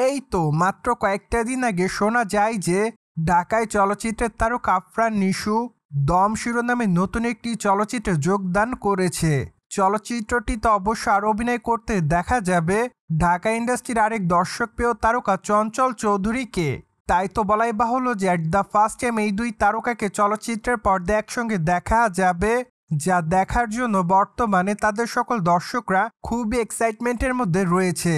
এই তো মাত্র কয়েকটা দিন আগে শোনা যায় যে ঢাকায় চলচ্চিত্রের তারকা আফরান নিশু দম শিরোনামে নতুন একটি চলচ্চিত্রে যোগদান করেছে। চলচ্চিত্রটিতে অবশ্য আর অভিনয় করতে দেখা যাবে ঢাকা ইন্ডাস্ট্রির আরেক দর্শকপ্রিয় তারকা চঞ্চল চৌধুরীকে। তাই তো বলাই বাহুল্য যে অ্যাট দ্য ফার্স্ট টাইম এই দুই তারকাকে চলচ্চিত্রের পর্দায় একসঙ্গে দেখা যাবে, যা দেখার জন্য বর্তমানে তাদের সকল দর্শকরা খুবই এক্সাইটমেন্টের মধ্যে রয়েছে।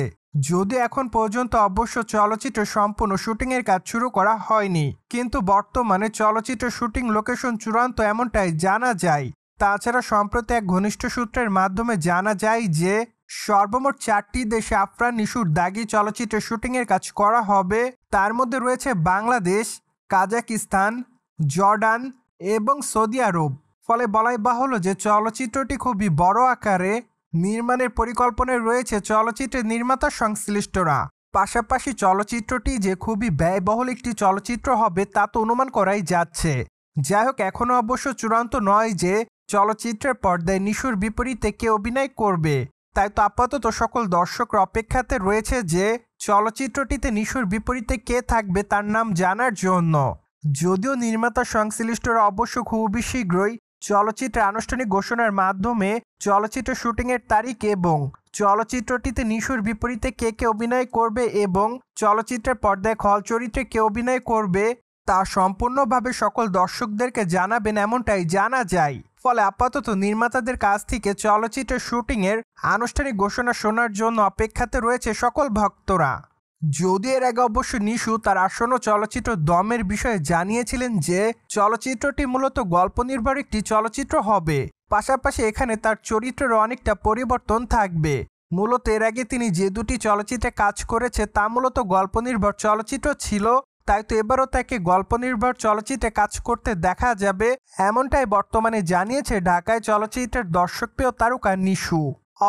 যদিও এখন পর্যন্ত অবশ্য চলচ্চিত্র সম্পূর্ণ শুটিংয়ের কাজ শুরু করা হয়নি, কিন্তু বর্তমানে চলচ্চিত্র শুটিং লোকেশন চূড়ান্ত এমনটাই জানা যায়। তাছাড়া সম্প্রতি এক ঘনিষ্ঠ সূত্রের মাধ্যমে জানা যায় যে সর্বমোট 4টি দেশে আফরান নিশুর দাগি চলচ্চিত্রের শুটিংয়ের কাজ করা হবে। তার মধ্যে রয়েছে বাংলাদেশ, কাজাকিস্তান, জর্ডান এবং সৌদি আরব। ফলে বলাই বাহুল্য যে চলচ্চিত্রটি খুবই বড় আকারে নির্মাণের পরিকল্পনায় রয়েছে চলচ্চিত্রের নির্মাতা সংশ্লিষ্টরা। পাশাপাশি চলচ্চিত্রটি যে খুবই ব্যয়বহুল একটি চলচ্চিত্র হবে তা তো অনুমান করাই যাচ্ছে। যাই হোক, এখনও অবশ্য চূড়ান্ত নয় যে চলচ্চিত্রের পর্দায় নিশুর বিপরীতে কে অভিনয় করবে। তাই তো আপাতত সকল দর্শকরা অপেক্ষাতে রয়েছে যে চলচ্চিত্রটিতে নিশুর বিপরীতে কে থাকবে তার নাম জানার জন্য। যদিও নির্মাতা সংশ্লিষ্টরা অবশ্য খুবই শীঘ্রই চলচ্চিত্রের আনুষ্ঠানিক ঘোষণার মাধ্যমে চলচ্চিত্র শুটিংয়ের তারিখ এবং চলচ্চিত্রটিতে নিশুর বিপরীতে কে কে অভিনয় করবে এবং চলচ্চিত্রের পর্দায় খল চরিত্রে কে অভিনয় করবে তা সম্পূর্ণভাবে সকল দর্শকদেরকে জানাবেন এমনটাই জানা যায়। ফলে আপাতত নির্মাতাদের কাছ থেকে চলচ্চিত্রের শুটিংয়ের আনুষ্ঠানিক ঘোষণা শোনার জন্য অপেক্ষাতে রয়েছে সকল ভক্তরা। যদিও এর আগে অবশ্য নিশু তার আসন্ন চলচ্চিত্র দমের বিষয়ে জানিয়েছিলেন যে চলচ্চিত্রটি মূলত গল্প নির্ভর একটি চলচ্চিত্র হবে। পাশাপাশি এখানে তার চরিত্রের অনেকটা পরিবর্তন থাকবে। মূলত এর আগে তিনি যে দুটি চলচ্চিত্রে কাজ করেছে তা মূলত গল্প নির্ভর চলচ্চিত্র ছিল। তাই তো এবারও তাকে গল্প নির্ভর চলচ্চিত্রে কাজ করতে দেখা যাবে, এমনটাই বর্তমানে জানিয়েছে ঢাকায় চলচ্চিত্রের দর্শকপ্রিয় তারকা Nishu.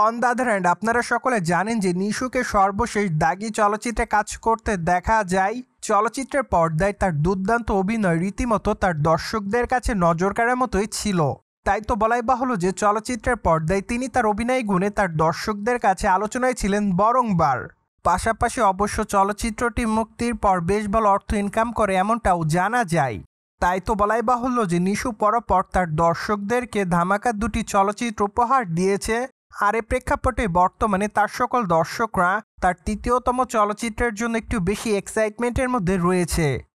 On the other hand, আপনারা সকলে জানেন যে নিশুকে সর্বশেষ দাগি চলচ্চিত্রে কাজ করতে দেখা যায়। চলচ্চিত্রের পর্দায় তার দুর্দান্ত অভিনয় রীতিমতো তার দর্শকদের কাছে নজর কাড়ার মতোই ছিল। তাই তো বলাই বাহুল্য যে চলচ্চিত্রের পর্দায় তিনি তার অভিনয় গুণে তার দর্শকদের কাছে আলোচনায় ছিলেন বরংবার। পাশাপাশি অবশ্য চলচ্চিত্রটি মুক্তির পর বেশ ভালো অর্থ ইনকাম করে এমনটাও জানা যায়। তাই তো বলাই বাহুল্য যে নিশু পরপর তার দর্শকদেরকে ধামাকা দুটি চলচ্চিত্র উপহার দিয়েছে। আর এ প্রেক্ষাপটে বর্তমানে তার সকল দর্শকরা তার তৃতীয়তম চলচ্চিত্রের জন্য একটু বেশি এক্সাইটমেন্টের মধ্যে রয়েছে।